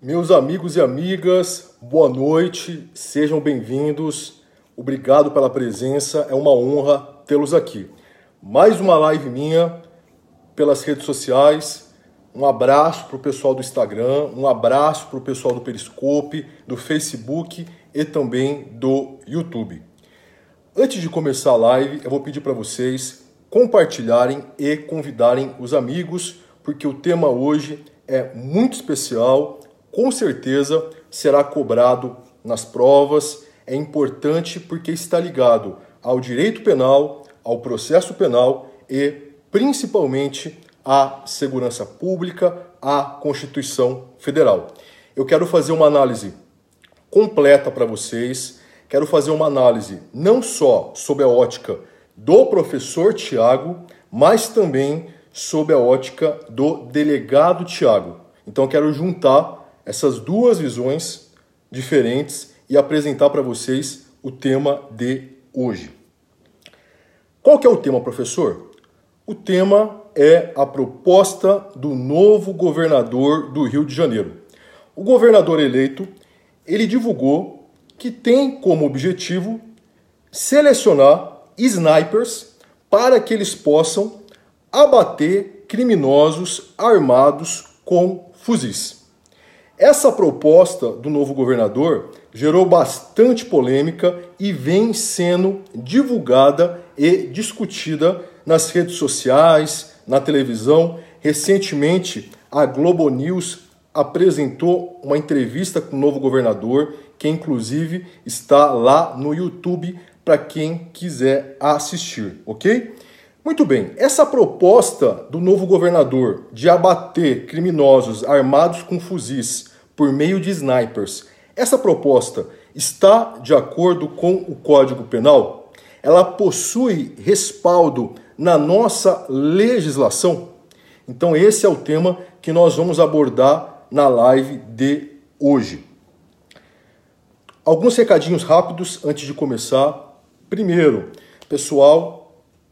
Meus amigos e amigas, boa noite, sejam bem-vindos, obrigado pela presença, é uma honra tê-los aqui. Mais uma live minha pelas redes sociais, um abraço para o pessoal do Instagram, um abraço para o pessoal do Periscope, do Facebook e também do YouTube. Antes de começar a live, eu vou pedir para vocês compartilharem e convidarem os amigos, porque o tema hoje é muito especial. Com certeza será cobrado nas provas, é importante porque está ligado ao direito penal, ao processo penal e principalmente à segurança pública, à Constituição Federal. Eu quero fazer uma análise completa para vocês, quero fazer uma análise não só sob a ótica do professor Tiago, mas também sob a ótica do delegado Tiago. Então eu quero juntar essas duas visões diferentes e apresentar para vocês o tema de hoje. Qual que é o tema, professor? O tema é a proposta do novo governador do Rio de Janeiro. O governador eleito, ele divulgou que tem como objetivo selecionar snipers para que eles possam abater criminosos armados com fuzis. Essa proposta do novo governador gerou bastante polêmica e vem sendo divulgada e discutida nas redes sociais, na televisão. Recentemente, a Globo News apresentou uma entrevista com o novo governador, que inclusive está lá no YouTube para quem quiser assistir, ok? Muito bem, essa proposta do novo governador de abater criminosos armados com fuzis por meio de snipers, essa proposta está de acordo com o Código Penal? Ela possui respaldo na nossa legislação? Então esse é o tema que nós vamos abordar na live de hoje. Alguns recadinhos rápidos antes de começar. Primeiro, pessoal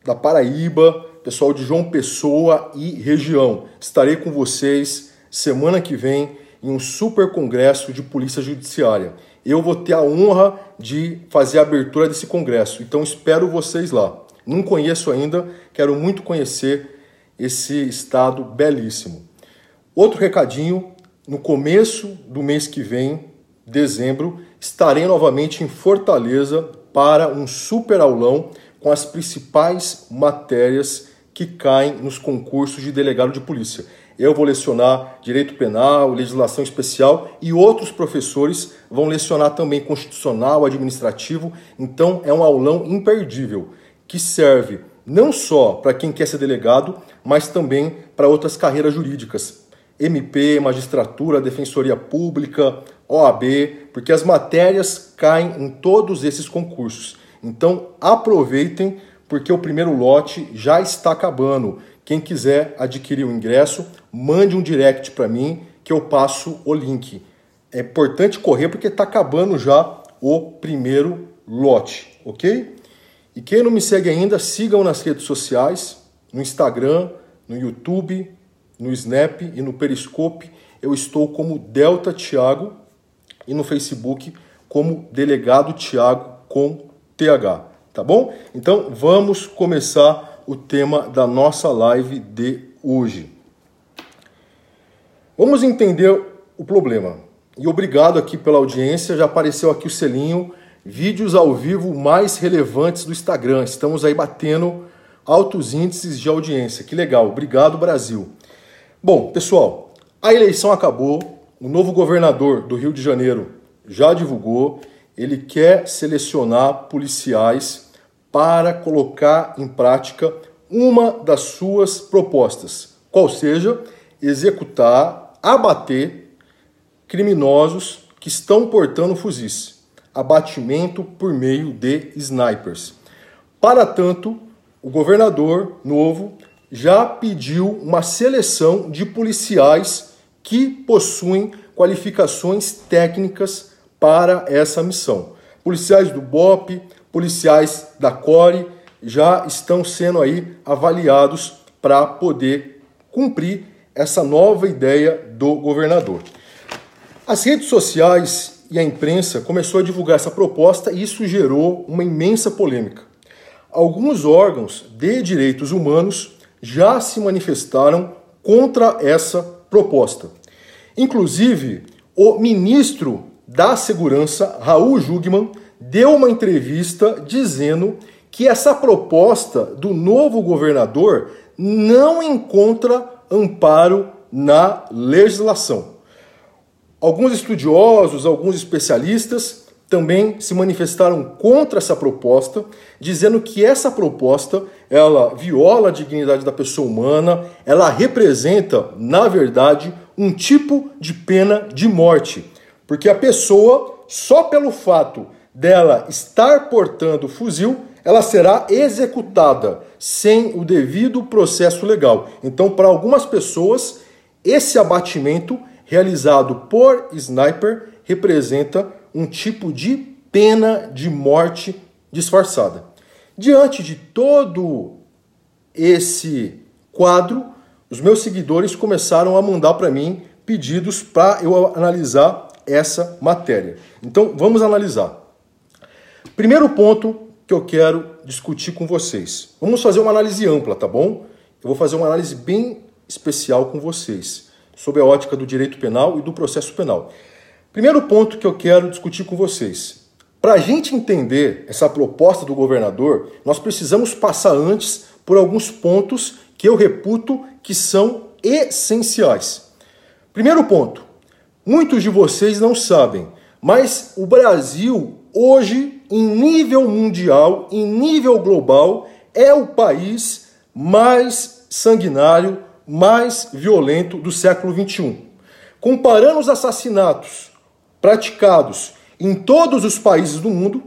da Paraíba, pessoal de João Pessoa e região, estarei com vocês semana que vem em um super congresso de polícia judiciária. Eu vou ter a honra de fazer a abertura desse congresso, então espero vocês lá. Não conheço ainda, quero muito conhecer esse estado belíssimo. Outro recadinho, no começo do mês que vem, dezembro, estarei novamente em Fortaleza para um super aulão com as principais matérias que caem nos concursos de delegado de polícia. Eu vou lecionar direito penal, legislação especial e outros professores vão lecionar também constitucional, administrativo. Então é um aulão imperdível que serve não só para quem quer ser delegado, mas também para outras carreiras jurídicas. MP, magistratura, defensoria pública, OAB, porque as matérias caem em todos esses concursos. Então aproveitem, porque o primeiro lote já está acabando. Quem quiser adquirir o ingresso, mande um direct para mim que eu passo o link. É importante correr porque está acabando já o primeiro lote, ok? E quem não me segue ainda, sigam nas redes sociais, no Instagram, no YouTube, no Snap e no Periscope. Eu estou como Delta Tiago e no Facebook como Delegado Tiago com TH, tá bom? Então vamos começar o tema da nossa live de hoje. Vamos entender o problema. E obrigado aqui pela audiência, já apareceu aqui o selinho, vídeos ao vivo mais relevantes do Instagram. Estamos aí batendo altos índices de audiência, que legal, obrigado Brasil. Bom, pessoal, a eleição acabou, o novo governador do Rio de Janeiro já divulgou. Ele quer selecionar policiais para colocar em prática uma das suas propostas, qual seja, executar, abater criminosos que estão portando fuzis, abatimento por meio de snipers. Para tanto, o governador novo já pediu uma seleção de policiais que possuem qualificações técnicas para essa missão. Policiais do BOP, policiais da CORE já estão sendo aí avaliados para poder cumprir essa nova ideia do governador. As redes sociais e a imprensa começou a divulgar essa proposta e isso gerou uma imensa polêmica. Alguns órgãos de direitos humanos já se manifestaram contra essa proposta. Inclusive, o ministro da Segurança, Raul Jungmann, deu uma entrevista dizendo que essa proposta do novo governador não encontra amparo na legislação. Alguns estudiosos, alguns especialistas também se manifestaram contra essa proposta, dizendo que essa proposta ela viola a dignidade da pessoa humana, ela representa, na verdade, um tipo de pena de morte, porque a pessoa, só pelo fato dela estar portando fuzil, ela será executada sem o devido processo legal. Então, para algumas pessoas, esse abatimento realizado por sniper representa um tipo de pena de morte disfarçada. Diante de todo esse quadro, os meus seguidores começaram a mandar para mim pedidos para eu analisar essa matéria. Então, vamos analisar. Primeiro ponto que eu quero discutir com vocês. Vamos fazer uma análise ampla, tá bom? Eu vou fazer uma análise bem especial com vocês, sob a ótica do direito penal e do processo penal. Primeiro ponto que eu quero discutir com vocês. Para a gente entender essa proposta do governador, nós precisamos passar antes por alguns pontos que eu reputo que são essenciais. Primeiro ponto. Muitos de vocês não sabem, mas o Brasil hoje, em nível mundial, em nível global, é o país mais sanguinário, mais violento do século XXI. Comparando os assassinatos praticados em todos os países do mundo,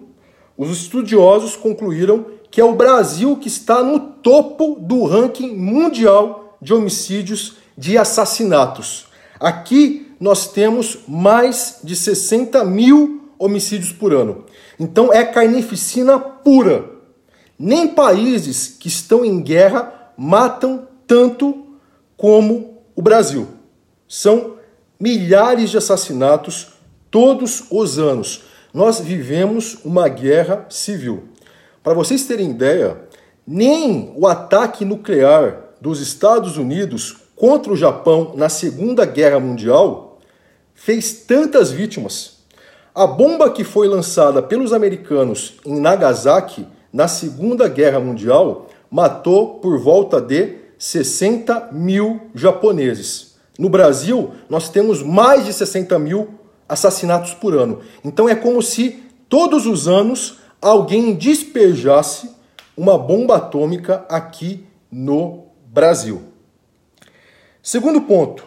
os estudiosos concluíram que é o Brasil que está no topo do ranking mundial de homicídios, de assassinatos. Aqui nós temos mais de 60 mil homicídios por ano. Então é carnificina pura. Nem países que estão em guerra matam tanto como o Brasil. São milhares de assassinatos todos os anos. Nós vivemos uma guerra civil. Para vocês terem ideia, nem o ataque nuclear dos Estados Unidos contra o Japão na Segunda Guerra Mundial fez tantas vítimas. A bomba que foi lançada pelos americanos em Nagasaki na Segunda Guerra Mundial matou por volta de 60 mil japoneses. No Brasil, nós temos mais de 60 mil assassinatos por ano. Então é como se todos os anos alguém despejasse uma bomba atômica aqui no Brasil. Segundo ponto.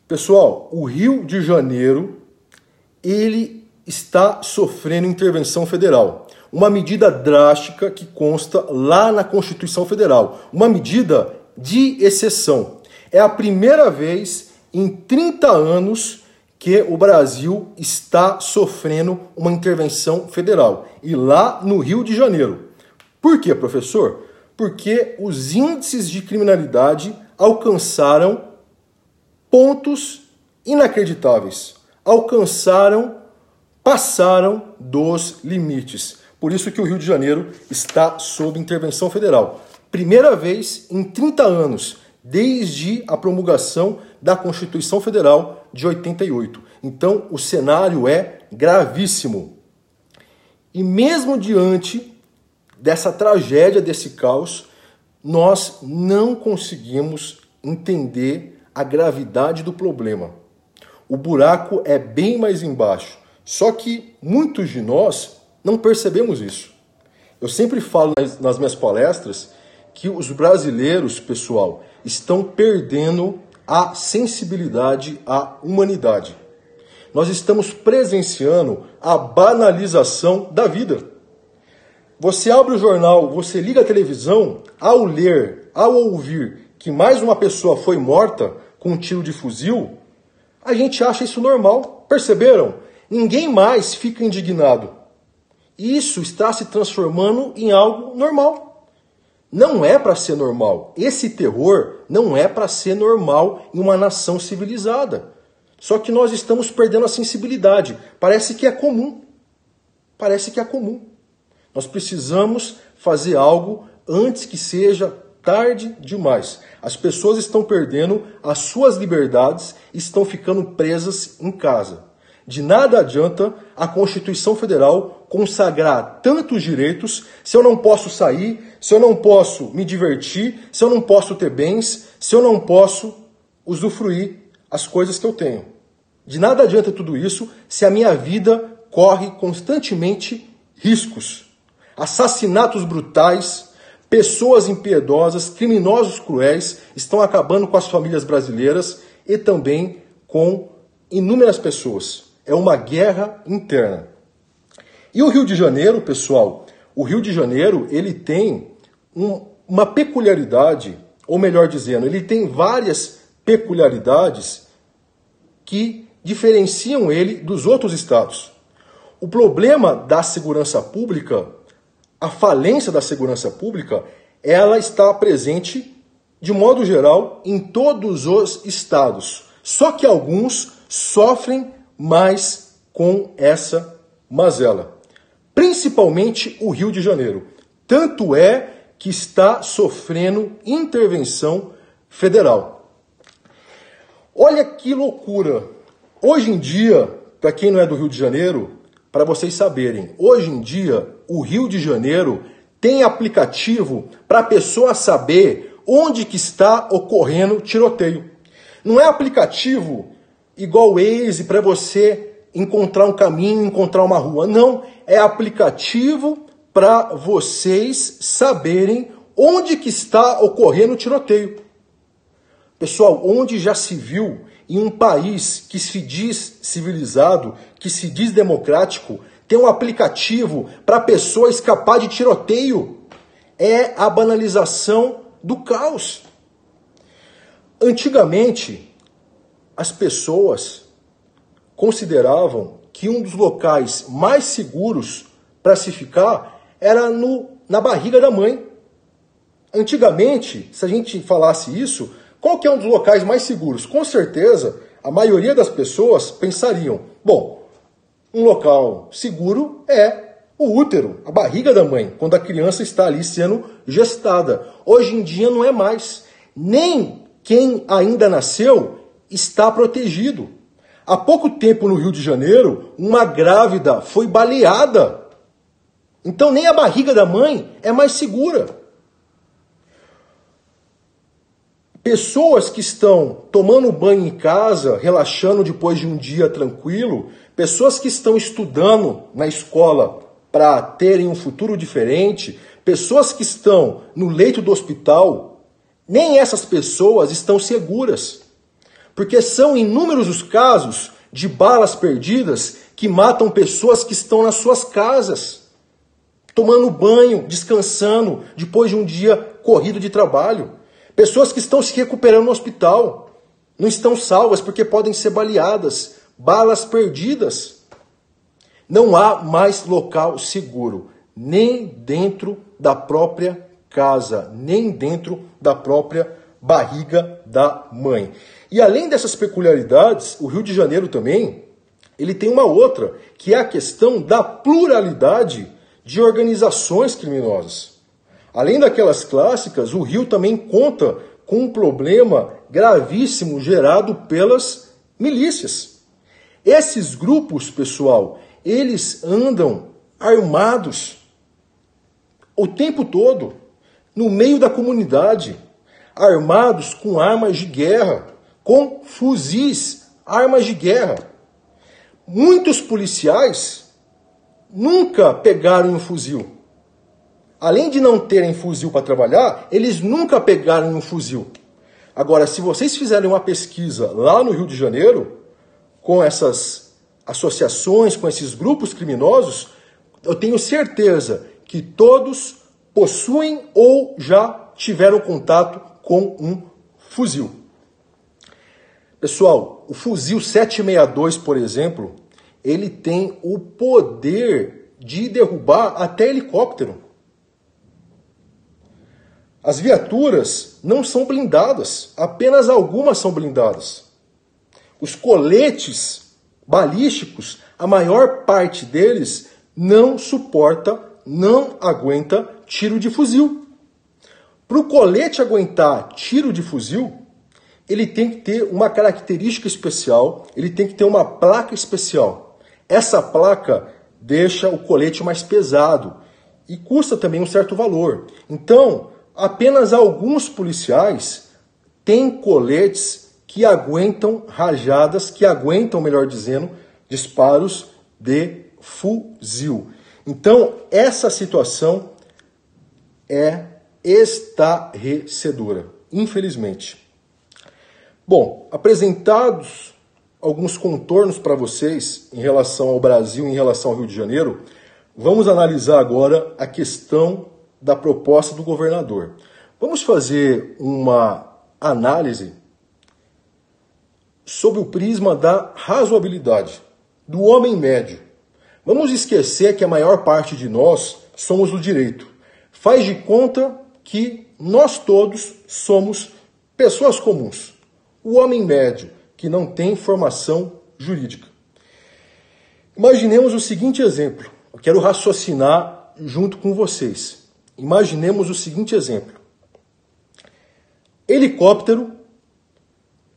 Pessoal, o Rio de Janeiro, ele está sofrendo intervenção federal. Uma medida drástica que consta lá na Constituição Federal. Uma medida de exceção. É a primeira vez em 30 anos que o Brasil está sofrendo uma intervenção federal. E lá no Rio de Janeiro. Por quê, professor? Porque os índices de criminalidade alcançaram pontos inacreditáveis. Passaram dos limites. Por isso que o Rio de Janeiro está sob intervenção federal. Primeira vez em 30 anos, desde a promulgação da Constituição Federal de 88. Então, o cenário é gravíssimo. E mesmo diante dessa tragédia, desse caos, nós não conseguimos entender a gravidade do problema. O buraco é bem mais embaixo. Só que muitos de nós não percebemos isso. Eu sempre falo nas minhas palestras que os brasileiros, pessoal, estão perdendo a sensibilidade à humanidade. Nós estamos presenciando a banalização da vida. Você abre o jornal, você liga a televisão, ao ler, ao ouvir que mais uma pessoa foi morta com um tiro de fuzil, a gente acha isso normal. Perceberam? Ninguém mais fica indignado. Isso está se transformando em algo normal. Não é para ser normal. Esse terror não é para ser normal em uma nação civilizada. Só que nós estamos perdendo a sensibilidade. Parece que é comum. Parece que é comum. Nós precisamos fazer algo antes que seja tarde demais. As pessoas estão perdendo as suas liberdades e estão ficando presas em casa. De nada adianta a Constituição Federal consagrar tantos direitos se eu não posso sair, se eu não posso me divertir, se eu não posso ter bens, se eu não posso usufruir as coisas que eu tenho. De nada adianta tudo isso se a minha vida corre constantemente riscos. Assassinatos brutais, pessoas impiedosas, criminosos cruéis estão acabando com as famílias brasileiras e também com inúmeras pessoas. É uma guerra interna. E o Rio de Janeiro, pessoal, o Rio de Janeiro, ele tem uma peculiaridade, ou melhor dizendo, ele tem várias peculiaridades que diferenciam ele dos outros estados. O problema da segurança pública, a falência da segurança pública, ela está presente, de modo geral, em todos os estados. Só que alguns sofrem mais com essa mazela. Principalmente o Rio de Janeiro. Tanto é que está sofrendo intervenção federal. Olha que loucura! Hoje em dia, para quem não é do Rio de Janeiro, para vocês saberem, hoje em dia o Rio de Janeiro tem aplicativo para a pessoa saber onde que está ocorrendo tiroteio. Não é aplicativo igual o Waze para você encontrar um caminho, encontrar uma rua. Não, é aplicativo para vocês saberem onde que está ocorrendo o tiroteio. Pessoal, onde já se viu em um país que se diz civilizado, que se diz democrático, ter um aplicativo para a pessoa escapar de tiroteio? É a banalização do caos. Antigamente, as pessoas consideravam que um dos locais mais seguros para se ficar era na barriga da mãe. Antigamente, se a gente falasse isso, qual que é um dos locais mais seguros? Com certeza, a maioria das pessoas pensariam, bom, um local seguro é o útero, a barriga da mãe, quando a criança está ali sendo gestada. Hoje em dia não é mais. Nem quem ainda nasceu está protegido. Há pouco tempo no Rio de Janeiro, uma grávida foi baleada. Então nem a barriga da mãe é mais segura. Pessoas que estão tomando banho em casa, relaxando depois de um dia tranquilo, pessoas que estão estudando na escola para terem um futuro diferente, pessoas que estão no leito do hospital, nem essas pessoas estão seguras. Porque são inúmeros os casos de balas perdidas que matam pessoas que estão nas suas casas, tomando banho, descansando, depois de um dia corrido de trabalho. Pessoas que estão se recuperando no hospital, não estão salvas porque podem ser baleadas, balas perdidas. Não há mais local seguro, nem dentro da própria casa, nem dentro da própria barriga da mãe. E além dessas peculiaridades, o Rio de Janeiro também, ele tem uma outra, que é a questão da pluralidade de organizações criminosas. Além daquelas clássicas, o Rio também conta com um problema gravíssimo gerado pelas milícias. Esses grupos, pessoal, eles andam armados o tempo todo, no meio da comunidade, armados com armas de guerra, com fuzis, armas de guerra. Muitos policiais nunca pegaram um fuzil. Além de não terem fuzil para trabalhar, eles nunca pegaram um fuzil. Agora, se vocês fizerem uma pesquisa lá no Rio de Janeiro, com essas associações, com esses grupos criminosos, eu tenho certeza que todos possuem ou já tiveram contato com um fuzil. Pessoal, o fuzil 762, por exemplo, ele tem o poder de derrubar até helicóptero. As viaturas não são blindadas, apenas algumas são blindadas. Os coletes balísticos, a maior parte deles não suporta, não aguenta tiro de fuzil. Para o colete aguentar tiro de fuzil, ele tem que ter uma característica especial, ele tem que ter uma placa especial. Essa placa deixa o colete mais pesado e custa também um certo valor. Então, apenas alguns policiais têm coletes que aguentam rajadas, que aguentam, melhor dizendo, disparos de fuzil. Então, essa situação é estarrecedora, infelizmente. Bom, apresentados alguns contornos para vocês em relação ao Brasil, em relação ao Rio de Janeiro, vamos analisar agora a questão da proposta do governador. Vamos fazer uma análise sob o prisma da razoabilidade, do homem médio. Vamos esquecer que a maior parte de nós somos do direito. Faz de conta que nós todos somos pessoas comuns. O homem médio, que não tem formação jurídica. Imaginemos o seguinte exemplo. Eu quero raciocinar junto com vocês. Imaginemos o seguinte exemplo. Helicóptero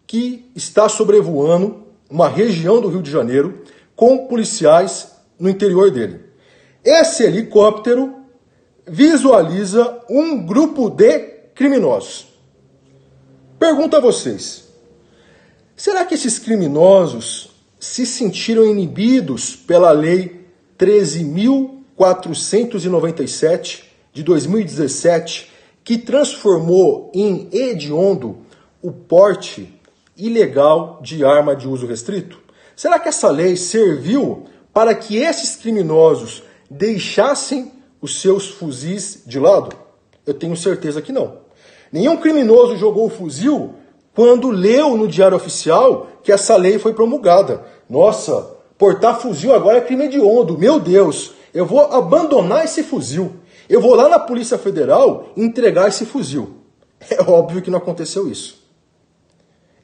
que está sobrevoando uma região do Rio de Janeiro com policiais no interior dele. Esse helicóptero visualiza um grupo de criminosos. Pergunto a vocês, será que esses criminosos se sentiram inibidos pela Lei 13.497 de 2017, que transformou em hediondo o porte ilegal de arma de uso restrito? Será que essa lei serviu para que esses criminosos deixassem os seus fuzis de lado? Eu tenho certeza que não. Nenhum criminoso jogou o fuzil quando leu no Diário Oficial que essa lei foi promulgada. Nossa, portar fuzil agora é crime hediondo. Meu Deus, eu vou abandonar esse fuzil. Eu vou lá na Polícia Federal entregar esse fuzil. É óbvio que não aconteceu isso.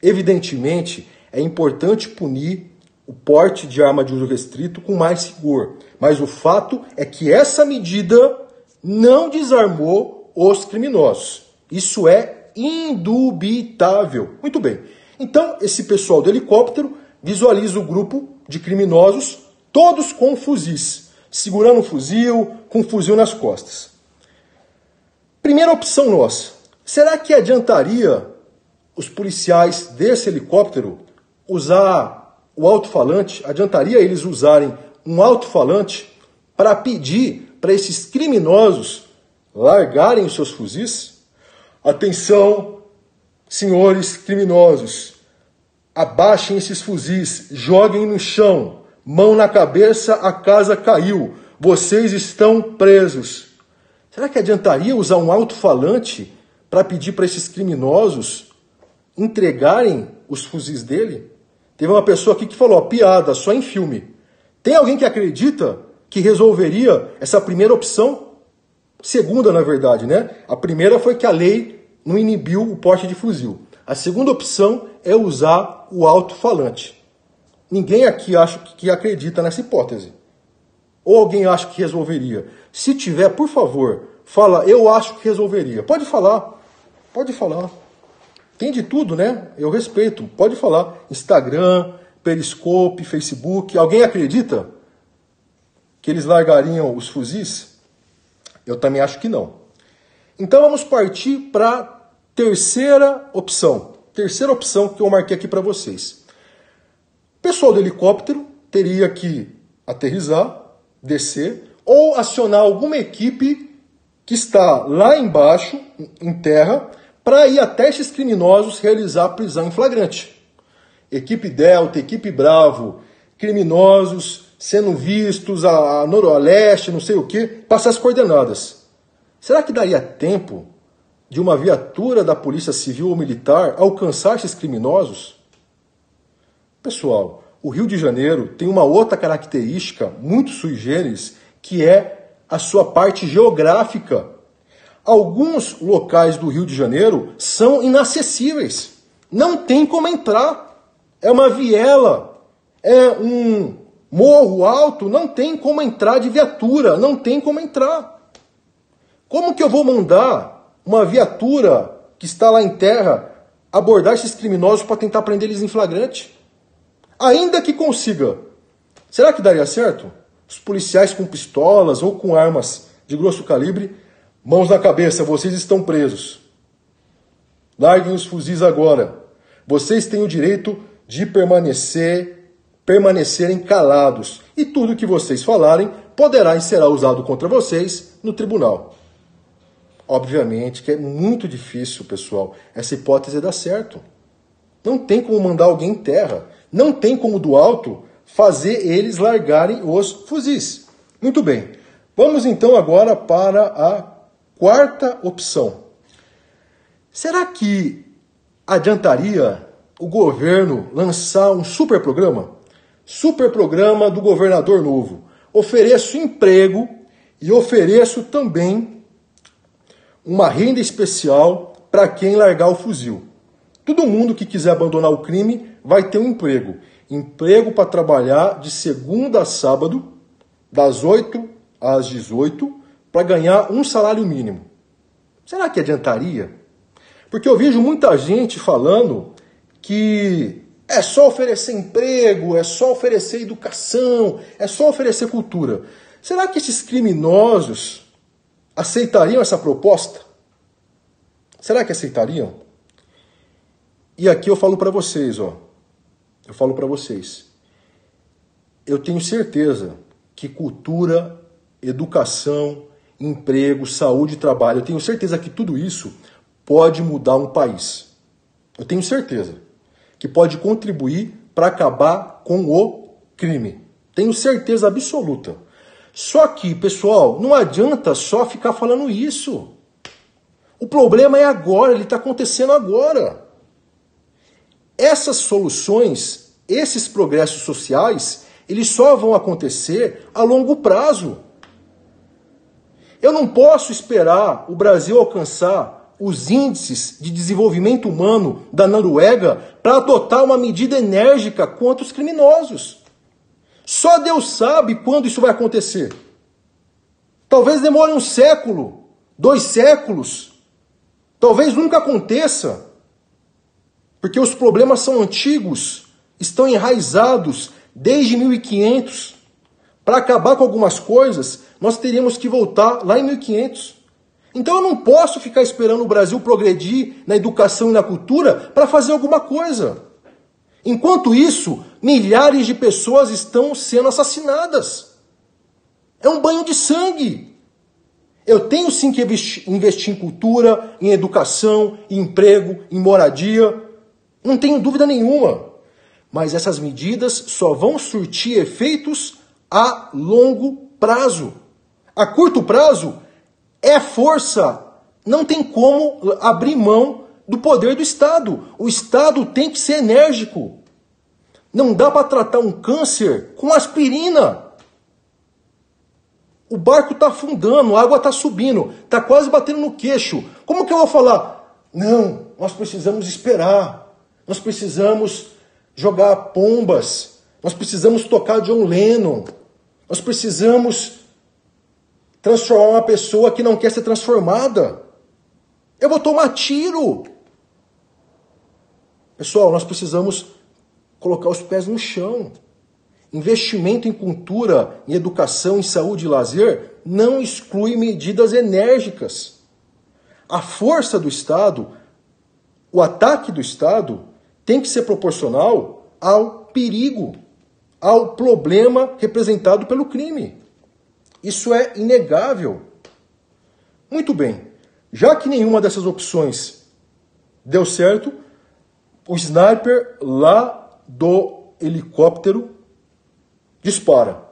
Evidentemente, é importante punir o porte de arma de uso restrito com mais rigor. Mas o fato é que essa medida não desarmou os criminosos. Isso é indubitável. Muito bem. Então, esse pessoal do helicóptero visualiza o grupo de criminosos, todos com fuzis, segurando um fuzil, com um fuzil nas costas. Primeira opção nossa. Será que adiantaria os policiais desse helicóptero usar o alto-falante? Adiantaria eles usarem um alto-falante para pedir para esses criminosos largarem os seus fuzis? Atenção, senhores criminosos, abaixem esses fuzis, joguem no chão, mão na cabeça, a casa caiu, vocês estão presos. Será que adiantaria usar um alto-falante para pedir para esses criminosos entregarem os fuzis dele? Teve uma pessoa aqui que falou, piada, só em filme. Tem alguém que acredita que resolveria essa primeira opção? Segunda, na verdade, né? A primeira foi que a lei não inibiu o porte de fuzil. A segunda opção é usar o alto-falante. Ninguém aqui acha que acredita nessa hipótese. Ou alguém acha que resolveria? Se tiver, por favor, fala, eu acho que resolveria. Pode falar. Pode falar. Tem de tudo, né? Eu respeito. Pode falar. Instagram, Periscope, Facebook. Alguém acredita que eles largariam os fuzis? Eu também acho que não. Então vamos partir para a terceira opção. Terceira opção que eu marquei aqui para vocês. O pessoal do helicóptero teria que aterrissar, descer, ou acionar alguma equipe que está lá embaixo, em terra, para ir até esses criminosos realizar a prisão em flagrante. Equipe Delta, equipe Bravo, criminosos sendo vistos a noroeste, não sei o que, passar as coordenadas. Será que daria tempo de uma viatura da Polícia Civil ou Militar alcançar esses criminosos? Pessoal, o Rio de Janeiro tem uma outra característica muito sui generis, que é a sua parte geográfica. Alguns locais do Rio de Janeiro são inacessíveis. Não tem como entrar. é uma viela, é um morro alto, não tem como entrar de viatura, não tem como entrar. Como que eu vou mandar uma viatura que está lá em terra abordar esses criminosos para tentar prender eles em flagrante? Ainda que consiga, será que daria certo? Os policiais com pistolas ou com armas de grosso calibre, mãos na cabeça, vocês estão presos. Larguem os fuzis agora. Vocês têm o direito de permanecerem calados. E tudo que vocês falarem poderá e será usado contra vocês no tribunal. Obviamente que é muito difícil, pessoal, essa hipótese dar certo. Não tem como mandar alguém em terra. Não tem como do alto fazer eles largarem os fuzis. Muito bem. Vamos então agora para a quarta opção. Será que adiantaria o governo lançar um super programa? Super programa do governador novo. Ofereço emprego e ofereço também uma renda especial para quem largar o fuzil. Todo mundo que quiser abandonar o crime vai ter um emprego. Emprego para trabalhar de segunda a sábado, das 8 às 18, para ganhar um salário mínimo. Será que adiantaria? Porque eu vejo muita gente falando que é só oferecer emprego, é só oferecer educação, é só oferecer cultura. Será que esses criminosos aceitariam essa proposta? Será que aceitariam? E aqui eu falo para vocês, eu tenho certeza que cultura, educação, emprego, saúde e trabalho, eu tenho certeza que tudo isso pode mudar um país. Eu tenho certeza que pode contribuir para acabar com o crime. Tenho certeza absoluta. Só que, pessoal, não adianta só ficar falando isso. O problema é agora, ele está acontecendo agora. Essas soluções, esses progressos sociais, eles só vão acontecer a longo prazo. Eu não posso esperar o Brasil alcançar os índices de desenvolvimento humano da Noruega para adotar uma medida enérgica contra os criminosos. Só Deus sabe quando isso vai acontecer. Talvez demore um século, 2 séculos. Talvez nunca aconteça. Porque os problemas são antigos, estão enraizados desde 1500. Para acabar com algumas coisas, nós teríamos que voltar lá em 1500. Então eu não posso ficar esperando o Brasil progredir na educação e na cultura para fazer alguma coisa. Enquanto isso, milhares de pessoas estão sendo assassinadas. É um banho de sangue. Eu tenho sim que investir em cultura, em educação, em emprego, em moradia. Não tenho dúvida nenhuma. Mas essas medidas só vão surtir efeitos a longo prazo. A curto prazo é força. Não tem como abrir mão do poder do Estado. O Estado tem que ser enérgico. Não dá para tratar um câncer com aspirina. O barco está afundando, a água está subindo, está quase batendo no queixo. Como que eu vou falar? Não, nós precisamos esperar. Nós precisamos jogar pombas. Nós precisamos tocar John Lennon. Nós precisamos transformar uma pessoa que não quer ser transformada. Eu vou tomar tiro. Pessoal, nós precisamos colocar os pés no chão. Investimento em cultura, em educação, em saúde e lazer não exclui medidas enérgicas. A força do Estado, o ataque do Estado, tem que ser proporcional ao perigo, ao problema representado pelo crime. Isso é inegável. Muito bem, já que nenhuma dessas opções deu certo, o sniper lá do helicóptero dispara.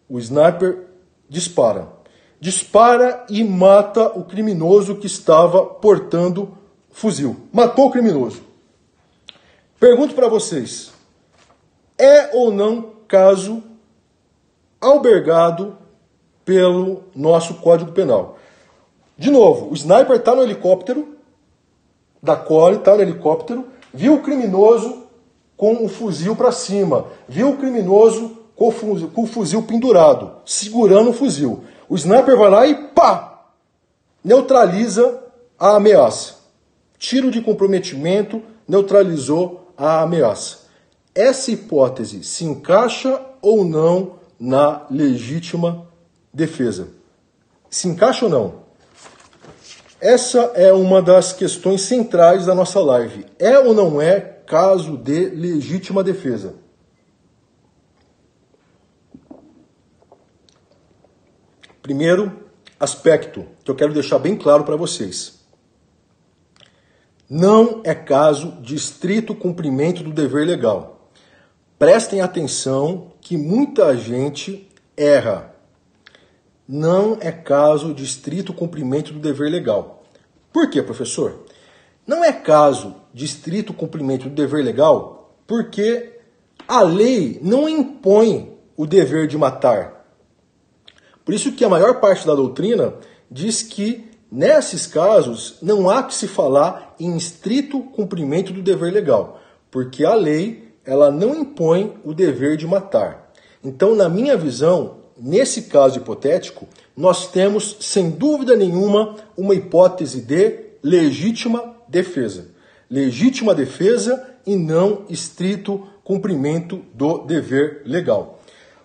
O sniper dispara. Dispara e mata o criminoso que estava portando fuzil. Matou o criminoso. Pergunto para vocês, é ou não caso albergado pelo nosso Código Penal? De novo, o sniper está no helicóptero, da Core está no helicóptero, viu o criminoso com o fuzil para cima. Viu o criminoso com o fuzil pendurado, segurando o fuzil. O sniper vai lá e pá! Neutraliza a ameaça. Tiro de comprometimento neutralizou a ameaça. Essa hipótese se encaixa ou não na legítima defesa? Se encaixa ou não? Essa é uma das questões centrais da nossa live. É ou não é caso de legítima defesa? Primeiro aspecto que eu quero deixar bem claro para vocês. Não é caso de estrito cumprimento do dever legal. Prestem atenção que muita gente erra. Não é caso de estrito cumprimento do dever legal. Por quê, professor? Não é caso de estrito cumprimento do dever legal porque a lei não impõe o dever de matar. Por isso que a maior parte da doutrina diz que, nesses casos, não há que se falar em estrito cumprimento do dever legal, porque a lei ela não impõe o dever de matar. Então, na minha visão, nesse caso hipotético, nós temos, sem dúvida nenhuma, uma hipótese de legítima defesa. Legítima defesa e não estrito cumprimento do dever legal.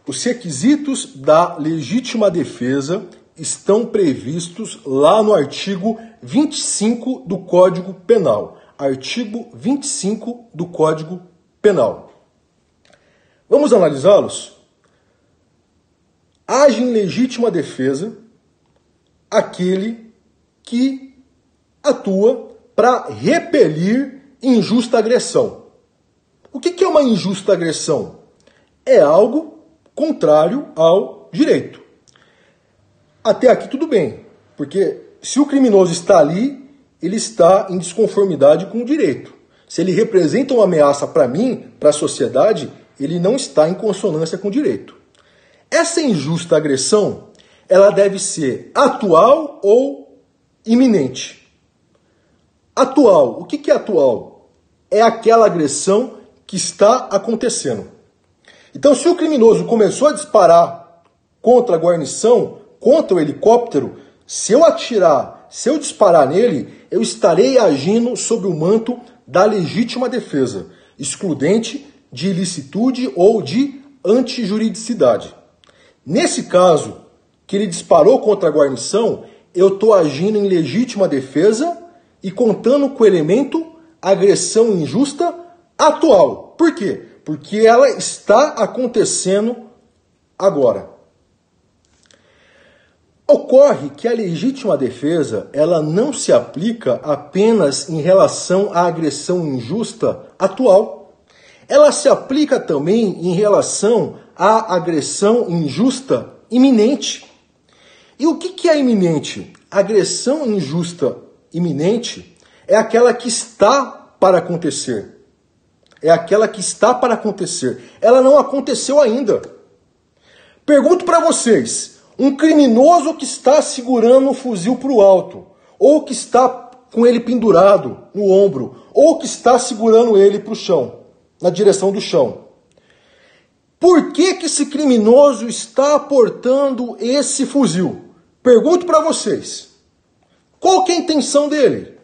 Os requisitos da legítima defesa estão previstos lá no artigo 25 do Código Penal. Artigo 25 do Código Penal. Vamos analisá-los? Age em legítima defesa aquele que atua para repelir injusta agressão. O que é uma injusta agressão? É algo contrário ao direito. Até aqui tudo bem, porque se o criminoso está ali, ele está em desconformidade com o direito. Se ele representa uma ameaça para mim, para a sociedade, ele não está em consonância com o direito. Essa injusta agressão, ela deve ser atual ou iminente. Atual, o que é atual? É aquela agressão que está acontecendo. Então, se o criminoso começou a disparar contra a guarnição, contra o helicóptero, se eu atirar, se eu disparar nele, eu estarei agindo sob o manto da legítima defesa, excludente de ilicitude ou de antijuridicidade. Nesse caso, que ele disparou contra a guarnição, eu estou agindo em legítima defesa e contando com o elemento agressão injusta atual. Por quê? Porque ela está acontecendo agora. Ocorre que a legítima defesa ela não se aplica apenas em relação à agressão injusta atual. Ela se aplica também em relação à agressão injusta iminente. E o que é iminente? A agressão injusta iminente é aquela que está para acontecer. É aquela que está para acontecer. Ela não aconteceu ainda. Pergunto para vocês, um criminoso que está segurando um fuzil para o alto, ou que está com ele pendurado no ombro, ou que está segurando ele para o chão, na direção do chão. Por que esse criminoso está portando esse fuzil? Pergunto para vocês. Qual que é a intenção dele?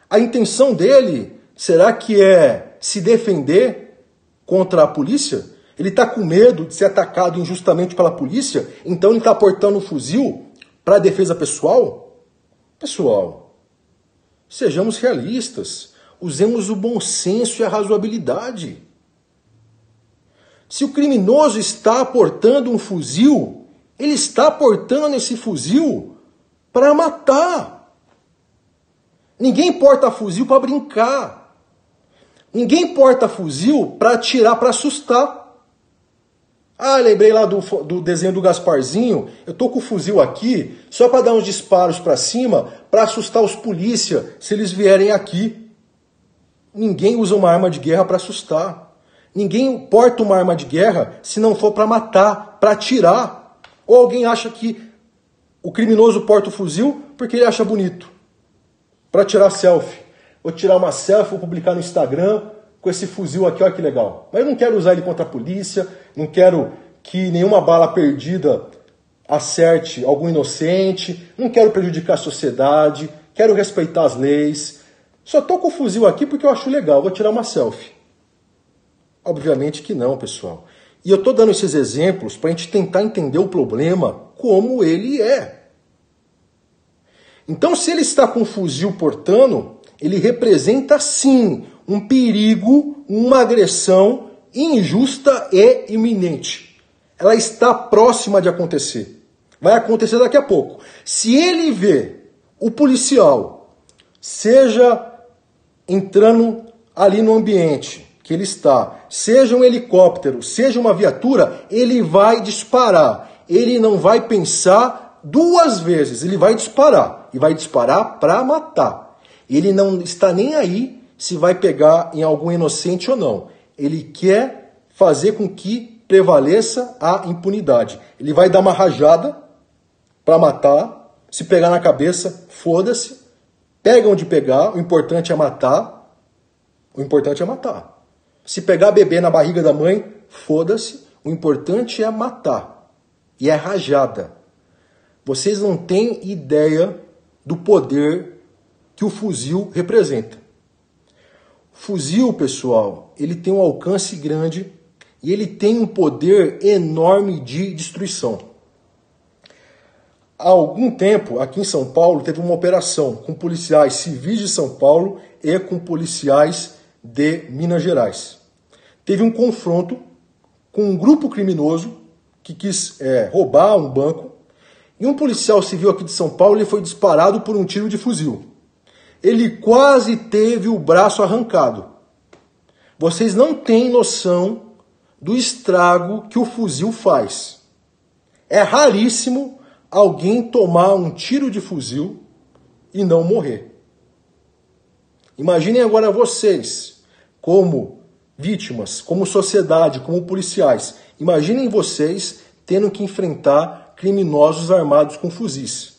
A intenção dele, será que é se defender contra a polícia? Ele está com medo de ser atacado injustamente pela polícia, então ele está portando um fuzil para defesa pessoal? Pessoal, sejamos realistas, usemos o bom senso e a razoabilidade. Se o criminoso está portando um fuzil, ele está portando esse fuzil para matar. Ninguém porta fuzil para brincar. Ninguém porta fuzil para atirar, para assustar. Ah, lembrei lá do desenho do Gasparzinho. Eu tô com o fuzil aqui só para dar uns disparos para cima, para assustar os polícia se eles vierem aqui. Ninguém usa uma arma de guerra para assustar. Ninguém porta uma arma de guerra se não for para matar, para atirar. Ou alguém acha que o criminoso porta o fuzil porque ele acha bonito, para tirar selfie. Vou tirar uma selfie, vou publicar no Instagram, com esse fuzil aqui, olha que legal. Mas eu não quero usar ele contra a polícia, não quero que nenhuma bala perdida acerte algum inocente, não quero prejudicar a sociedade, quero respeitar as leis. Só tô com o fuzil aqui porque eu acho legal, vou tirar uma selfie. Obviamente que não, pessoal. E eu tô dando esses exemplos para a gente tentar entender o problema como ele é. Então, se ele está com um fuzil portando, ele representa sim um perigo, uma agressão injusta e iminente. Ela está próxima de acontecer. Vai acontecer daqui a pouco. Se ele vê o policial, seja entrando ali no ambiente que ele está, seja um helicóptero, seja uma viatura, ele vai disparar. Ele não vai pensar duas vezes, ele vai disparar. E vai disparar para matar. Ele não está nem aí se vai pegar em algum inocente ou não. Ele quer fazer com que prevaleça a impunidade. Ele vai dar uma rajada para matar. Se pegar na cabeça, foda-se. Pega onde pegar, o importante é matar. O importante é matar. Se pegar bebê na barriga da mãe, foda-se. O importante é matar. E é rajada. Vocês não têm ideia do poder que o fuzil representa. O fuzil, pessoal, ele tem um alcance grande e ele tem um poder enorme de destruição. Há algum tempo, aqui em São Paulo, teve uma operação com policiais civis de São Paulo e com policiais de Minas Gerais. Teve um confronto com um grupo criminoso que quis roubar um banco. E um policial civil aqui de São Paulo ele foi disparado por um tiro de fuzil. Ele quase teve o braço arrancado. Vocês não têm noção do estrago que o fuzil faz. É raríssimo alguém tomar um tiro de fuzil e não morrer. Imaginem agora vocês, como vítimas, como sociedade, como policiais. Imaginem vocês tendo que enfrentar criminosos armados com fuzis.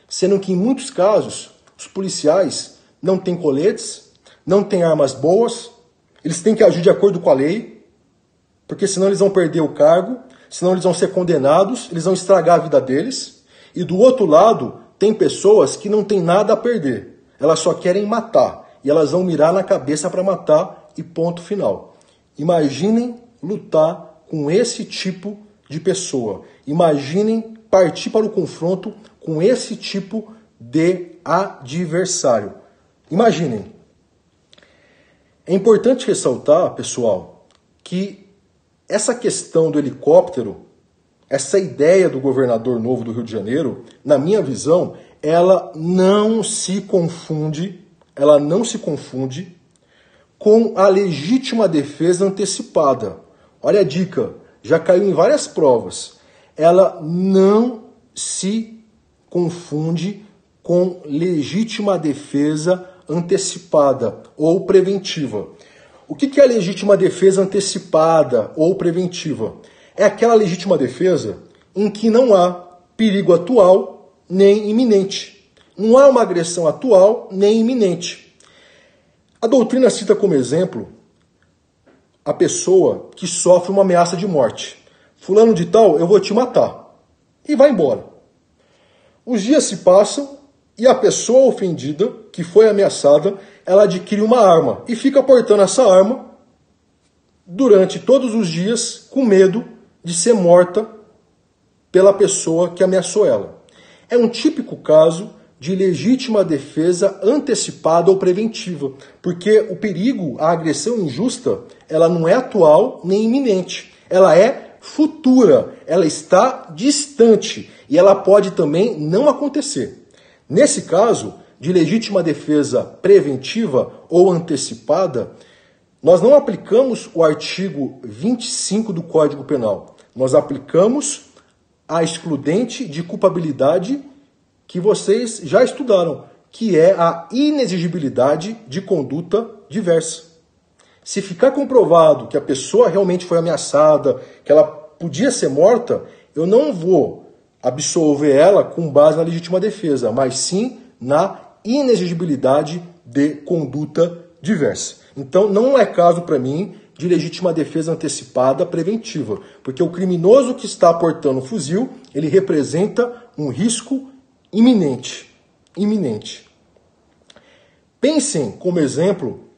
Sendo que, em muitos casos, os policiais não têm coletes, não têm armas boas, eles têm que agir de acordo com a lei, porque senão eles vão perder o cargo, senão eles vão ser condenados, eles vão estragar a vida deles. E do outro lado, tem pessoas que não têm nada a perder, elas só querem matar, e elas vão mirar na cabeça para matar e ponto final. Imaginem lutar com esse tipo de pessoa. Imaginem partir para o confronto com esse tipo de adversário. Imaginem. É importante ressaltar, pessoal, que essa questão do helicóptero, essa ideia do governador novo do Rio de Janeiro, na minha visão, ela não se confunde com a legítima defesa antecipada. Olha a dica, já caiu em várias provas. Ela não se confunde com legítima defesa antecipada ou preventiva. O que é legítima defesa antecipada ou preventiva? É aquela legítima defesa em que não há perigo atual nem iminente. Não há uma agressão atual nem iminente. A doutrina cita como exemplo a pessoa que sofre uma ameaça de morte. Fulano de tal, eu vou te matar. E vai embora. Os dias se passam e a pessoa ofendida, que foi ameaçada, ela adquire uma arma e fica portando essa arma durante todos os dias com medo de ser morta pela pessoa que ameaçou ela. É um típico caso de legítima defesa antecipada ou preventiva, porque o perigo, a agressão injusta, ela não é atual nem iminente, ela é futura, ela está distante e ela pode também não acontecer. Nesse caso, de legítima defesa preventiva ou antecipada, nós não aplicamos o artigo 25 do Código Penal, nós aplicamos a excludente de culpabilidade que vocês já estudaram, que é a inexigibilidade de conduta diversa. Se ficar comprovado que a pessoa realmente foi ameaçada, que ela podia ser morta, eu não vou absolver ela com base na legítima defesa, mas sim na inexigibilidade de conduta diversa. Então não é caso para mim de legítima defesa antecipada preventiva, porque o criminoso que está portando o fuzil, ele representa um risco iminente. Iminente. Pensem como exemplo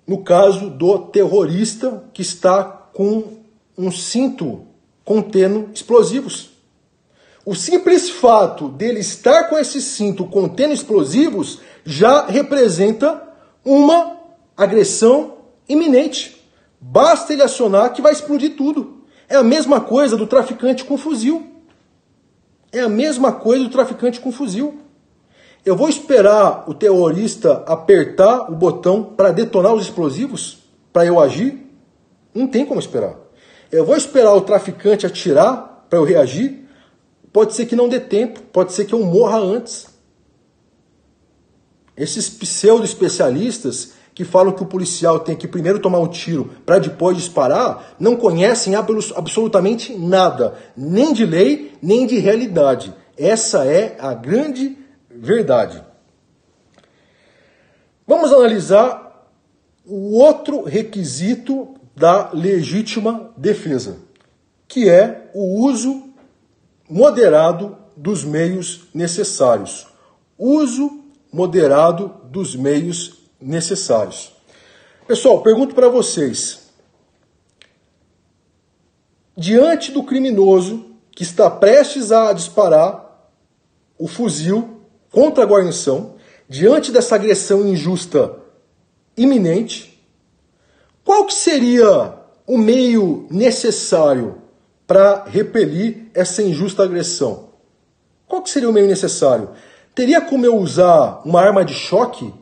no caso do terrorista que está com um cinto contendo explosivos. O simples fato dele estar com esse cinto contendo explosivos já representa uma agressão iminente. Basta ele acionar que vai explodir tudo. É a mesma coisa do traficante com fuzil. É a mesma coisa do traficante com fuzil. Eu vou esperar o terrorista apertar o botão para detonar os explosivos? Para eu agir? Não tem como esperar. Eu vou esperar o traficante atirar para eu reagir? Pode ser que não dê tempo, pode ser que eu morra antes. Esses pseudo-especialistas que falam que o policial tem que primeiro tomar um tiro para depois disparar, não conhecem absolutamente nada, nem de lei, nem de realidade. Essa é a grande verdade. Vamos analisar o outro requisito da legítima defesa, que é o uso moderado dos meios necessários. Uso moderado dos meios necessários. Pessoal, pergunto para vocês. Diante do criminoso que está prestes a disparar o fuzil contra a guarnição, diante dessa agressão injusta iminente, qual que seria o meio necessário para repelir essa injusta agressão? Qual que seria o meio necessário? Teria como eu usar uma arma de choque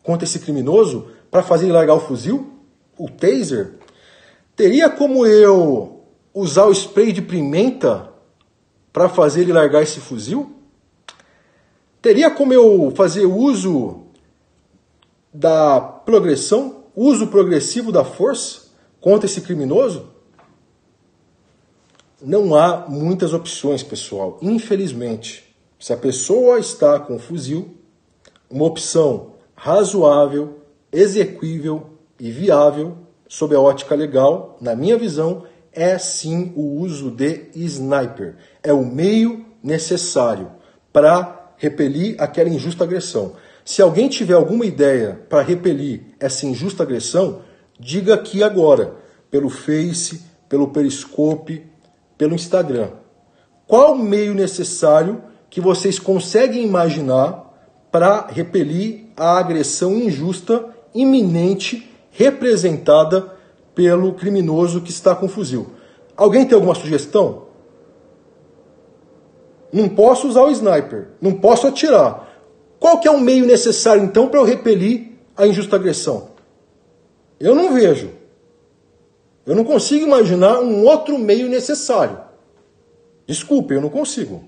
contra esse criminoso para fazer ele largar o fuzil? O taser? Teria como eu usar o spray de pimenta para fazer ele largar esse fuzil? Teria como eu fazer uso da progressão, uso progressivo da força contra esse criminoso? Não há muitas opções, pessoal. Infelizmente, se a pessoa está com um fuzil, uma opção razoável, exequível e viável, sob a ótica legal, na minha visão, é sim o uso de sniper. É o meio necessário para repelir aquela injusta agressão. Se alguém tiver alguma ideia para repelir essa injusta agressão, diga aqui agora, pelo Face, pelo Periscope, pelo Instagram. Qual o meio necessário que vocês conseguem imaginar para repelir a agressão injusta, iminente, representada pelo criminoso que está com fuzil? Alguém tem alguma sugestão? Não posso usar o sniper, não posso atirar. Qual que é o meio necessário, então, para eu repelir a injusta agressão? Eu não vejo. Eu não consigo imaginar um outro meio necessário. Desculpe, eu não consigo.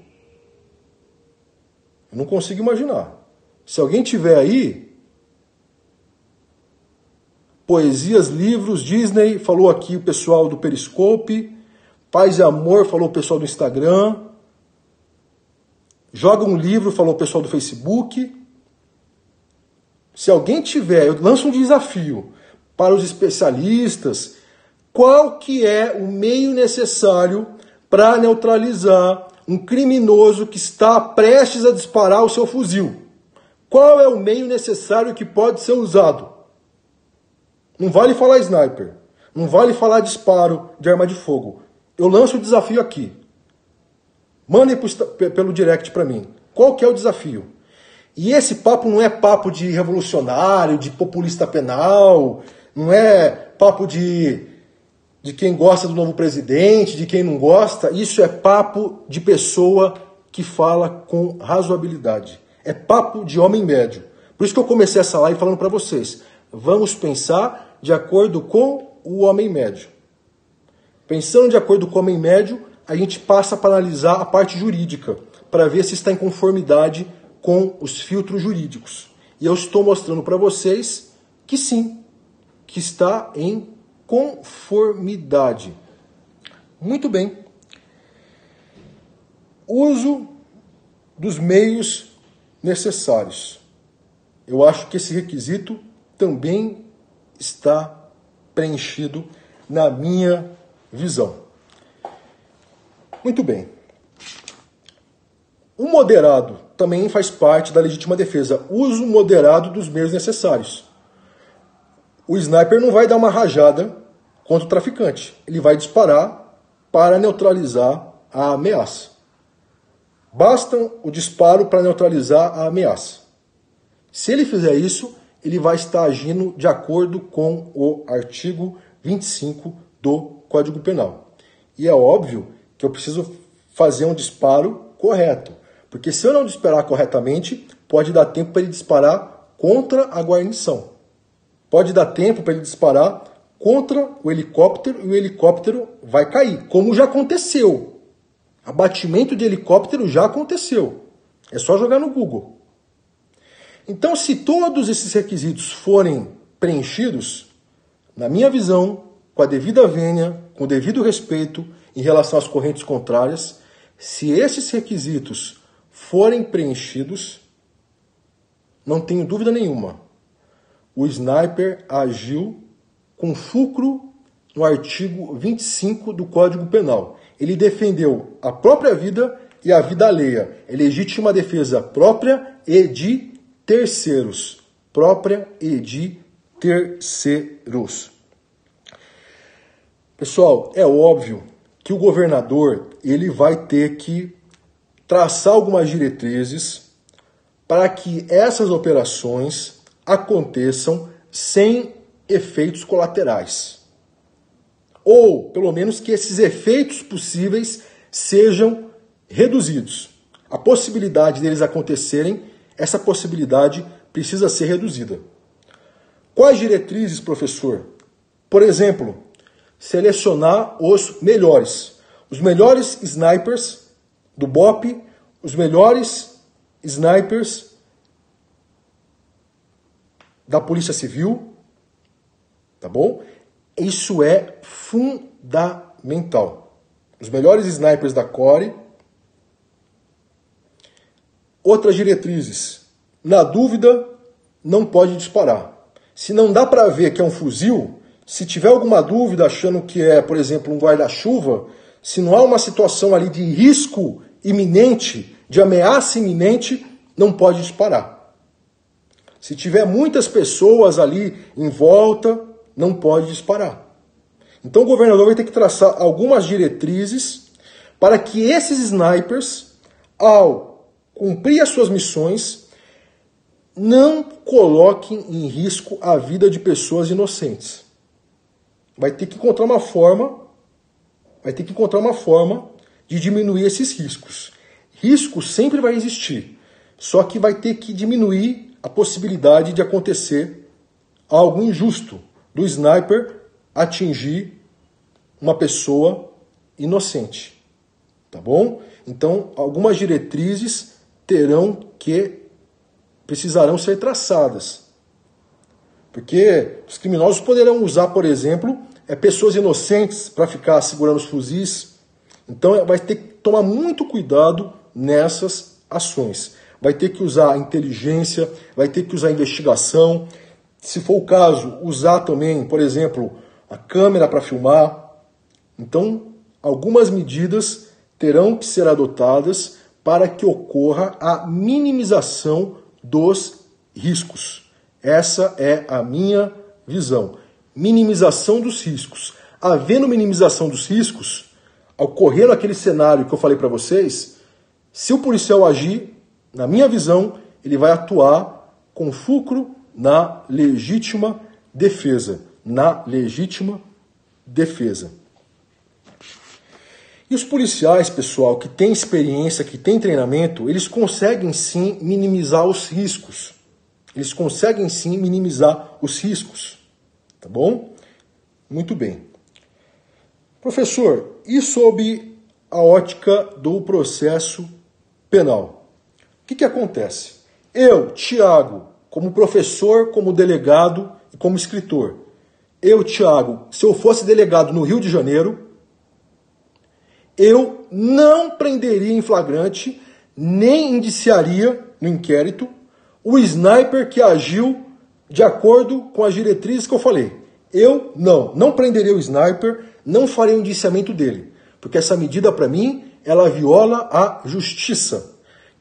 Eu não consigo imaginar. Se alguém tiver aí, poesias, livros, Disney, falou aqui o pessoal do Periscope, Paz e Amor, falou o pessoal do Instagram, Joga um Livro, falou o pessoal do Facebook. Se alguém tiver, eu lanço um desafio para os especialistas, qual que é o meio necessário para neutralizar um criminoso que está prestes a disparar o seu fuzil? Qual é o meio necessário que pode ser usado? Não vale falar sniper, não vale falar disparo de arma de fogo. Eu lanço o desafio aqui. Mandem pelo direct para mim. Qual que é o desafio? E esse papo não é papo de revolucionário, de populista penal, não é papo de quem gosta do novo presidente, de quem não gosta. Isso é papo de pessoa que fala com razoabilidade. É papo de homem médio. Por isso que eu comecei essa live falando para vocês. Vamos pensar de acordo com o homem médio. Pensando de acordo com o homem médio, a gente passa para analisar a parte jurídica, para ver se está em conformidade com os filtros jurídicos. E eu estou mostrando para vocês que sim, que está em conformidade. Muito bem. Uso dos meios necessários. Eu acho que esse requisito também está preenchido na minha visão. Muito bem. O moderado também faz parte da legítima defesa. Uso moderado dos meios necessários. O sniper não vai dar uma rajada contra o traficante. Ele vai disparar para neutralizar a ameaça. Basta o disparo para neutralizar a ameaça. Se ele fizer isso, ele vai estar agindo de acordo com o artigo 25 do Código Penal. E é óbvio que eu preciso fazer um disparo correto. Porque se eu não disparar corretamente, pode dar tempo para ele disparar contra a guarnição. Pode dar tempo para ele disparar contra o helicóptero e o helicóptero vai cair, como já aconteceu. Abatimento de helicóptero já aconteceu. É só jogar no Google. Então, se todos esses requisitos forem preenchidos, na minha visão, com a devida vênia, com o devido respeito em relação às correntes contrárias, se esses requisitos forem preenchidos, não tenho dúvida nenhuma, o sniper agiu com fulcro no artigo 25 do Código Penal. Ele defendeu a própria vida e a vida alheia. É legítima defesa própria e de terceiros. Própria e de terceiros. Pessoal, é óbvio que o governador ele vai ter que traçar algumas diretrizes para que essas operações aconteçam sem efeitos colaterais. Ou, pelo menos, que esses efeitos possíveis sejam reduzidos. A possibilidade deles acontecerem, essa possibilidade precisa ser reduzida. Quais diretrizes, professor? Por exemplo, selecionar os melhores snipers do BOP, os melhores snipers da Polícia Civil, tá bom? Isso é fundamental. Os melhores snipers da CORE. Outras diretrizes. Na dúvida, não pode disparar. Se não dá para ver que é um fuzil, se tiver alguma dúvida achando que é, por exemplo, um guarda-chuva, se não há uma situação ali de risco iminente, de ameaça iminente, não pode disparar. Se tiver muitas pessoas ali em volta, não pode disparar. Então o governador vai ter que traçar algumas diretrizes para que esses snipers, ao cumprir as suas missões, não coloquem em risco a vida de pessoas inocentes. Vai ter que encontrar uma forma de diminuir esses riscos. Risco sempre vai existir, só que vai ter que diminuir a possibilidade de acontecer algo injusto, do sniper atingir uma pessoa inocente. Tá bom? Então, algumas diretrizes precisarão ser traçadas. Porque os criminosos poderão usar, por exemplo, pessoas inocentes para ficar segurando os fuzis. Então, vai ter que tomar muito cuidado nessas ações. Vai ter que usar inteligência, vai ter que usar investigação. Se for o caso, usar também, por exemplo, a câmera para filmar. Então, algumas medidas terão que ser adotadas para que ocorra a minimização dos riscos. Essa é a minha visão. Minimização dos riscos. Havendo minimização dos riscos, ocorrendo aquele cenário que eu falei para vocês, se o policial agir, na minha visão, ele vai atuar com fulcro na legítima defesa. Na legítima defesa. E os policiais, pessoal, que têm experiência, que têm treinamento, eles conseguem sim minimizar os riscos. Eles conseguem sim minimizar os riscos. Tá bom? Muito bem. Professor, e sob a ótica do processo penal? O que acontece? Eu, Thiago, como professor, como delegado e como escritor. Eu, Thiago, se eu fosse delegado no Rio de Janeiro, eu não prenderia em flagrante, nem indiciaria no inquérito o sniper que agiu de acordo com as diretrizes que eu falei. Eu não prenderia o sniper, não faria o indiciamento dele, porque essa medida, para mim, ela viola a justiça.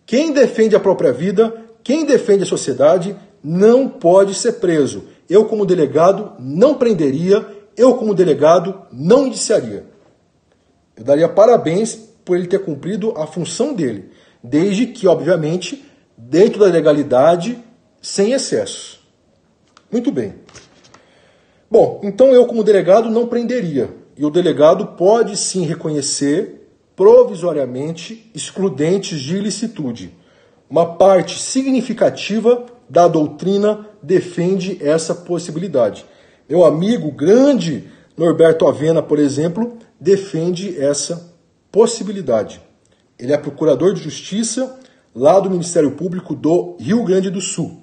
Quem defende a própria vida, quem defende a sociedade, não pode ser preso. Eu, como delegado, não prenderia, eu, como delegado, não indiciaria. Eu daria parabéns por ele ter cumprido a função dele, desde que, obviamente, dentro da legalidade, sem excessos. Muito bem. Bom, então eu, como delegado, não prenderia. E o delegado pode sim reconhecer provisoriamente excludentes de ilicitude. Uma parte significativa da doutrina defende essa possibilidade. Meu amigo grande Norberto Avena, por exemplo, defende essa possibilidade. Ele é procurador de justiça lá do Ministério Público do Rio Grande do Sul.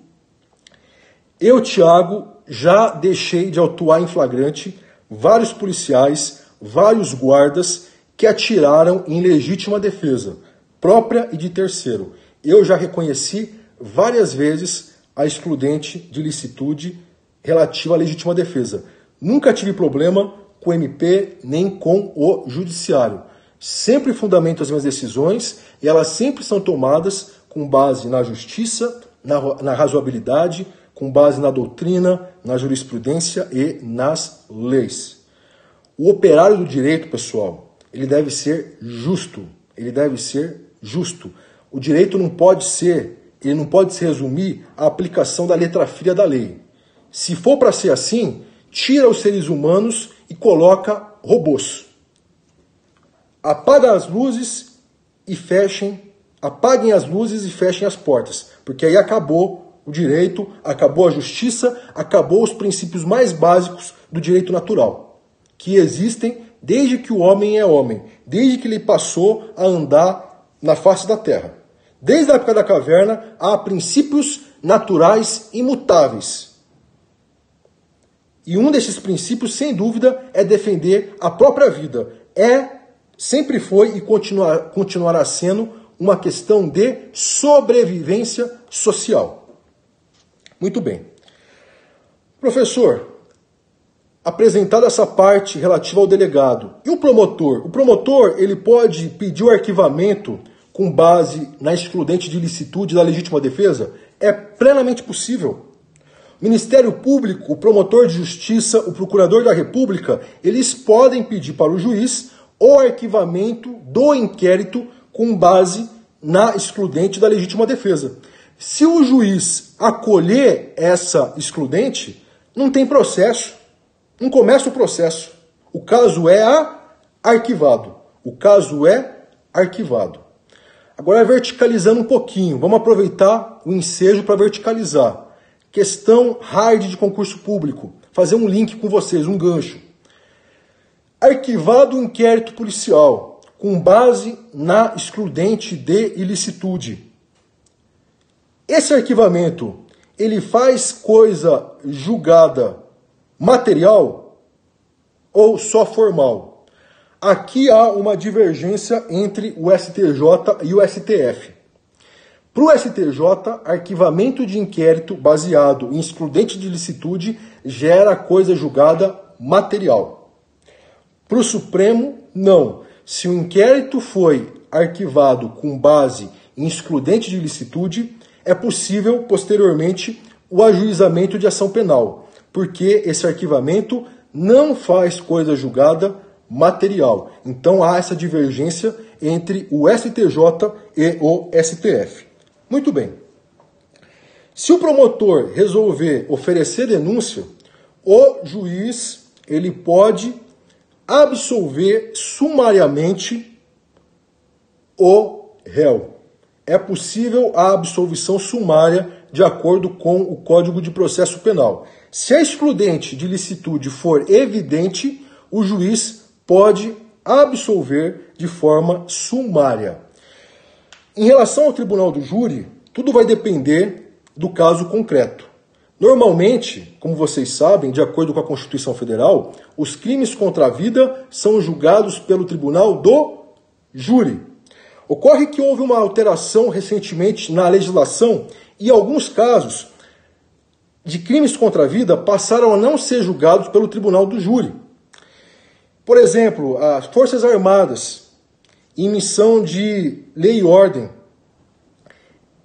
Eu, Thiago, já deixei de autuar em flagrante vários policiais, vários guardas que atiraram em legítima defesa, própria e de terceiro. Eu já reconheci várias vezes a excludente de ilicitude relativa à legítima defesa. Nunca tive problema com o MP nem com o judiciário. Sempre fundamento as minhas decisões e elas sempre são tomadas com base na justiça, na razoabilidade, com base na doutrina, na jurisprudência e nas leis. O operário do direito, pessoal, ele deve ser justo. Ele deve ser justo. O direito não pode se resumir à aplicação da letra fria da lei. Se for para ser assim, tira os seres humanos e coloca robôs. Apaguem as luzes e fechem as portas, porque aí acabou o direito, acabou a justiça, acabou os princípios mais básicos do direito natural, que existem desde que o homem é homem, desde que ele passou a andar na face da terra. Desde a época da caverna, há princípios naturais imutáveis. E um desses princípios, sem dúvida, é defender a própria vida. Sempre foi e continuará sendo uma questão de sobrevivência social. Muito bem. Professor, apresentada essa parte relativa ao delegado, e o promotor? O promotor, ele pode pedir o arquivamento com base na excludente de ilicitude da legítima defesa? É plenamente possível. O Ministério Público, o promotor de justiça, o procurador da República, eles podem pedir para o juiz o arquivamento do inquérito com base na excludente da legítima defesa. Se o juiz acolher essa excludente, não tem processo, não começa o processo. O caso é arquivado. O caso é arquivado. Agora, verticalizando um pouquinho, vamos aproveitar o ensejo para verticalizar. Questão hard de concurso público. Fazer um link com vocês, um gancho. Arquivado o inquérito policial com base na excludente de ilicitude. Esse arquivamento, ele faz coisa julgada material ou só formal? Aqui há uma divergência entre o STJ e o STF. Para o STJ, arquivamento de inquérito baseado em excludente de ilicitude gera coisa julgada material. Para o Supremo, não. Se o inquérito foi arquivado com base em excludente de ilicitude, é possível, posteriormente, o ajuizamento de ação penal, porque esse arquivamento não faz coisa julgada material. Então há essa divergência entre o STJ e o STF. Muito bem. Se o promotor resolver oferecer denúncia, o juiz ele pode absolver sumariamente o réu. É possível a absolvição sumária de acordo com o Código de Processo Penal. Se a excludente de ilicitude for evidente, o juiz pode absolver de forma sumária. Em relação ao tribunal do júri, tudo vai depender do caso concreto. Normalmente, como vocês sabem, de acordo com a Constituição Federal, os crimes contra a vida são julgados pelo tribunal do júri. Ocorre que houve uma alteração recentemente na legislação e, em alguns casos, de crimes contra a vida passaram a não ser julgados pelo tribunal do júri. Por exemplo, as Forças Armadas, em missão de lei e ordem.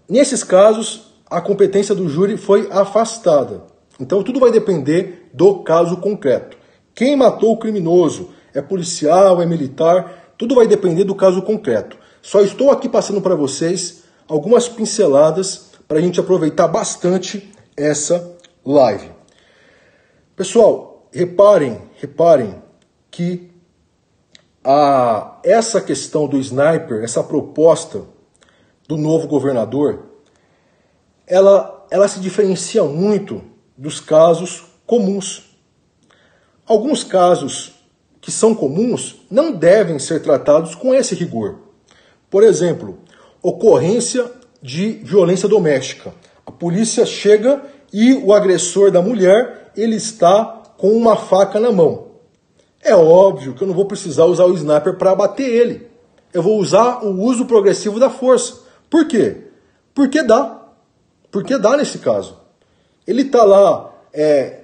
Nesses casos, a competência do júri foi afastada. Então, tudo vai depender do caso concreto. Quem matou o criminoso? É policial, é militar? Tudo vai depender do caso concreto. Só estou aqui passando para vocês algumas pinceladas para a gente aproveitar bastante essa live. Pessoal, reparem que essa questão do sniper, essa proposta do novo governador, ela se diferencia muito dos casos comuns. Alguns casos que são comuns não devem ser tratados com esse rigor. Por exemplo, ocorrência de violência doméstica. A polícia chega e o agressor da mulher, ele está com uma faca na mão. É óbvio que eu não vou precisar usar o sniper para abater ele. Eu vou usar o uso progressivo da força. Por quê? Porque dá. Porque dá nesse caso. Ele está lá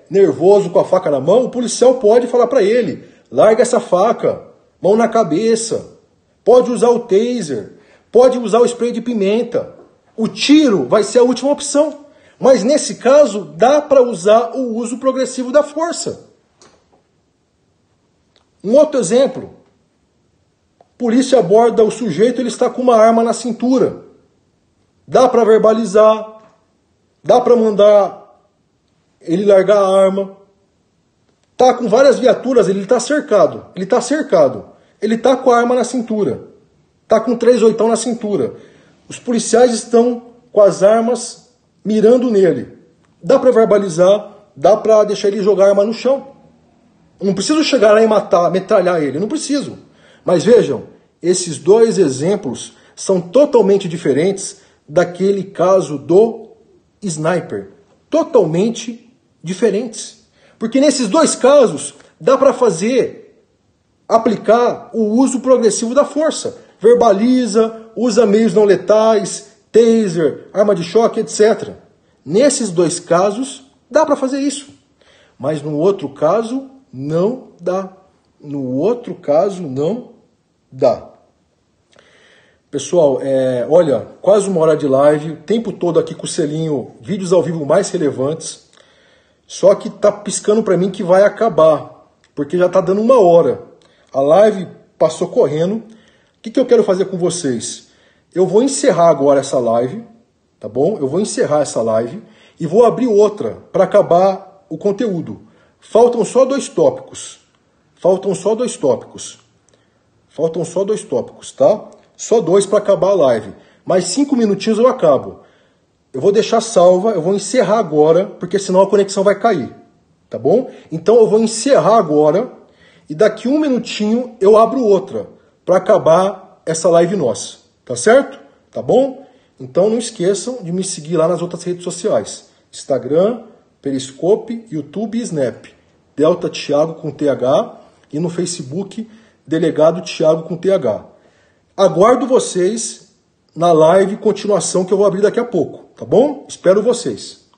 nervoso com a faca na mão, o policial pode falar para ele, larga essa faca, mão na cabeça. Pode usar o taser, pode usar o spray de pimenta. O tiro vai ser a última opção. Mas nesse caso, dá para usar o uso progressivo da força. Um outro exemplo. Polícia aborda o sujeito, ele está com uma arma na cintura. Dá para verbalizar, dá para mandar ele largar a arma. Tá com várias viaturas, ele está cercado. Ele está com a arma na cintura. Está com 3/8 na cintura. Os policiais estão com as armas mirando nele. Dá para verbalizar, dá para deixar ele jogar a arma no chão. Eu não preciso chegar lá e matar, metralhar ele, não preciso. Mas vejam, esses dois exemplos são totalmente diferentes daquele caso do sniper. Totalmente diferentes. Porque nesses dois casos, dá para aplicar o uso progressivo da força. Verbaliza, usa meios não letais, taser, arma de choque, etc. Nesses dois casos, dá para fazer isso. Mas no outro caso, não dá. No outro caso, não dá. Pessoal, olha, quase 1 hora de live, o tempo todo aqui com o selinho, vídeos ao vivo mais relevantes. Só que tá piscando para mim que vai acabar, porque já tá dando 1 hora. A live passou correndo. O que eu quero fazer com vocês? Eu vou encerrar agora essa live, tá bom? Eu vou encerrar essa live e vou abrir outra para acabar o conteúdo. Faltam só 2 tópicos. Tá? Só 2 para acabar a live. Mais 5 minutinhos eu acabo. Eu vou deixar salva, eu vou encerrar agora, porque senão a conexão vai cair. Tá bom? Então eu vou encerrar agora e daqui 1 minutinho eu abro outra para acabar essa live nossa. Tá certo? Tá bom? Então não esqueçam de me seguir lá nas outras redes sociais. Instagram, Periscope, YouTube e Snap. Delta Thiago com TH e no Facebook, Delegado Thiago com TH. Aguardo vocês na live continuação que eu vou abrir daqui a pouco, tá bom? Espero vocês.